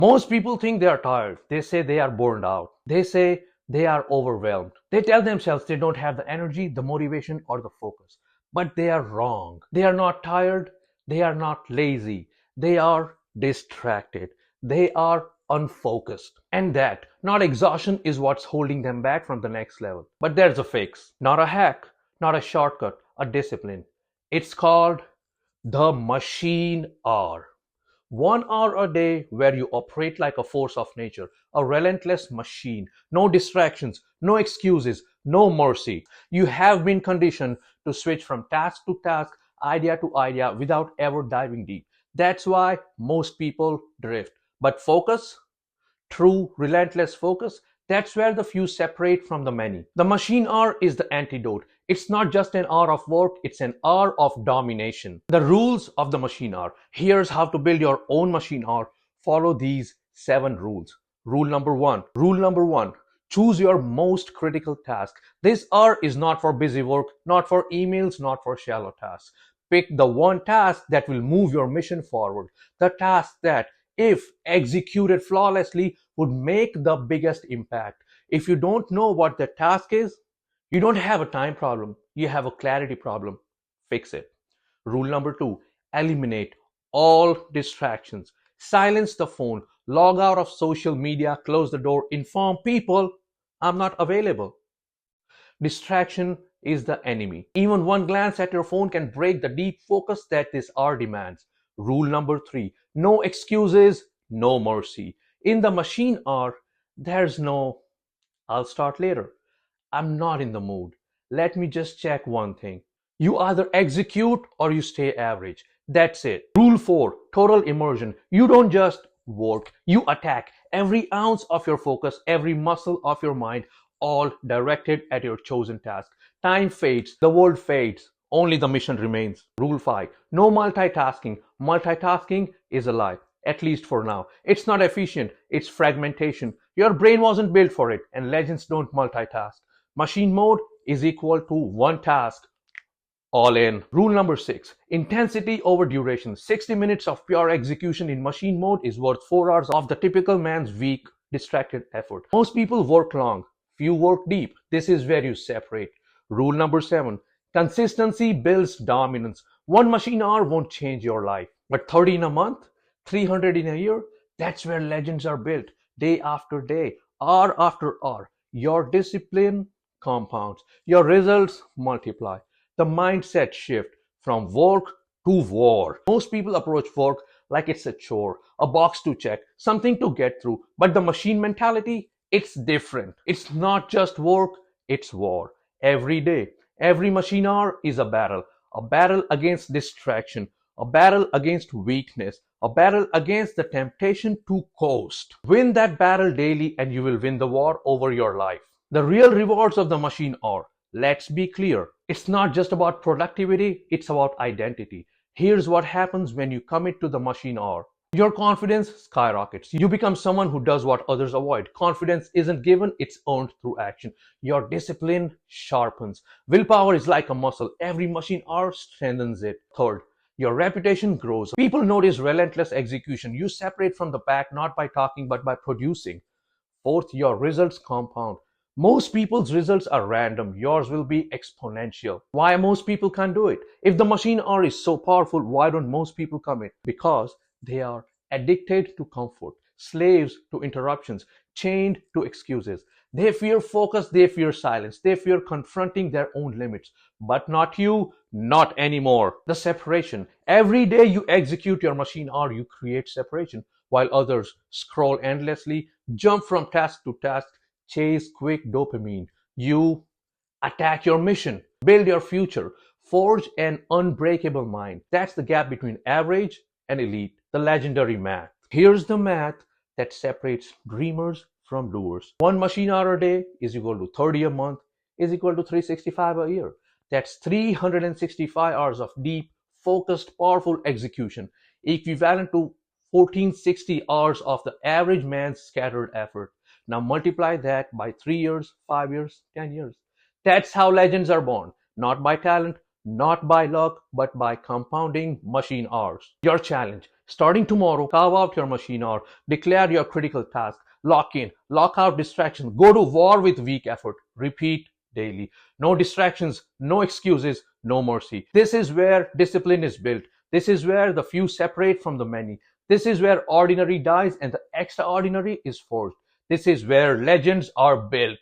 Most people think they are tired. They say they are burned out. They say they are overwhelmed. They tell themselves they don't have the energy, the motivation, or the focus. But they are wrong. They are not tired. They are not lazy. They are distracted. They are unfocused. And that, not exhaustion, is what's holding them back from the next level. But there's a fix. Not a hack, not a shortcut, a discipline. It's called the machine hour. 1 hour a day where you operate like a force of nature, a relentless machine. No distractions, no excuses, no mercy. You have been conditioned to switch from task to task, idea to idea without ever diving deep. That's why most people drift. But focus, true, relentless focus, that's where the few separate from the many. The machine hour is the antidote. It's not just an hour of work, it's an hour of domination. The rules of the machine hour. Here's how to build your own machine hour. Follow these 7 rules. Rule number 1. Rule number 1. Choose your most critical task. This hour is not for busy work, not for emails, not for shallow tasks. Pick the one task that will move your mission forward. The task that, if executed flawlessly, would make the biggest impact. If you don't know what the task is, you don't have a time problem, you have a clarity problem. Fix it. Rule number 2, eliminate all distractions. Silence the phone, log out of social media, close the door, inform people I'm not available. Distraction is the enemy. Even one glance at your phone can break the deep focus that this hour demands. Rule number 3, no excuses, no mercy. In the machine hour, there's no, I'll start later. I'm not in the mood. Let me just check one thing. You either execute or you stay average. That's it. Rule 4, total immersion. You don't just work, you attack. Every ounce of your focus, every muscle of your mind, all directed at your chosen task. Time fades, the world fades, only the mission remains. Rule 5, no multitasking. Multitasking is a lie, at least for now. It's not efficient, it's fragmentation. Your brain wasn't built for it, and legends don't multitask. Machine mode is equal to one task, all in. Rule number 6, intensity over duration. 60 minutes of pure execution in machine mode is worth 4 hours of the typical man's weak, distracted effort. Most people work long, few work deep. This is where you separate. Rule number 7, consistency builds dominance. One machine hour won't change your life, but 30 in a month, 300 in a year, that's where legends are built. Day after day, hour after hour. Your discipline compounds, your results multiply. The mindset shift from work to war. Most people approach work like it's a chore, a box to check, something to get through. But the machine mentality, it's different. It's not just work, it's war. Every day, every machine hour is a battle against distraction, a battle against weakness, a battle against the temptation to coast. Win that battle daily and you will win the war over your life. The real rewards of the machine hour. Let's be clear. It's not just about productivity, it's about identity. Here's what happens when you commit to the machine hour. Your confidence skyrockets. You become someone who does what others avoid. Confidence isn't given, it's earned through action. Your discipline sharpens. Willpower is like a muscle. Every machine hour strengthens it. Third, your reputation grows. People notice relentless execution. You separate from the pack not by talking but by producing. Fourth, your results compound. Most people's results are random. Yours will be exponential. Why most people can't do it? If the machine hour is so powerful, why don't most people commit? Because they are addicted to comfort, slaves to interruptions, chained to excuses. They fear focus, they fear silence, they fear confronting their own limits. But not you, not anymore. The separation. Every day you execute your machine hour, you create separation. While others scroll endlessly, jump from task to task, chase quick dopamine. You attack your mission, build your future, forge an unbreakable mind. That's the gap between average and elite, the legendary math. Here's the math that separates dreamers from doers. One machine hour a day is equal to 30 a month, is equal to 365 a year. That's 365 hours of deep, focused, powerful execution, equivalent to 1460 hours of the average man's scattered effort. Now multiply that by 3 years, 5 years, 10 years. That's how legends are born. Not by talent, not by luck, but by compounding machine hours. Your challenge. Starting tomorrow, carve out your machine hour, declare your critical task, lock in, lock out distractions, go to war with weak effort, repeat daily. No distractions, no excuses, no mercy. This is where discipline is built. This is where the few separate from the many. This is where ordinary dies and the extraordinary is forged. This is where legends are built.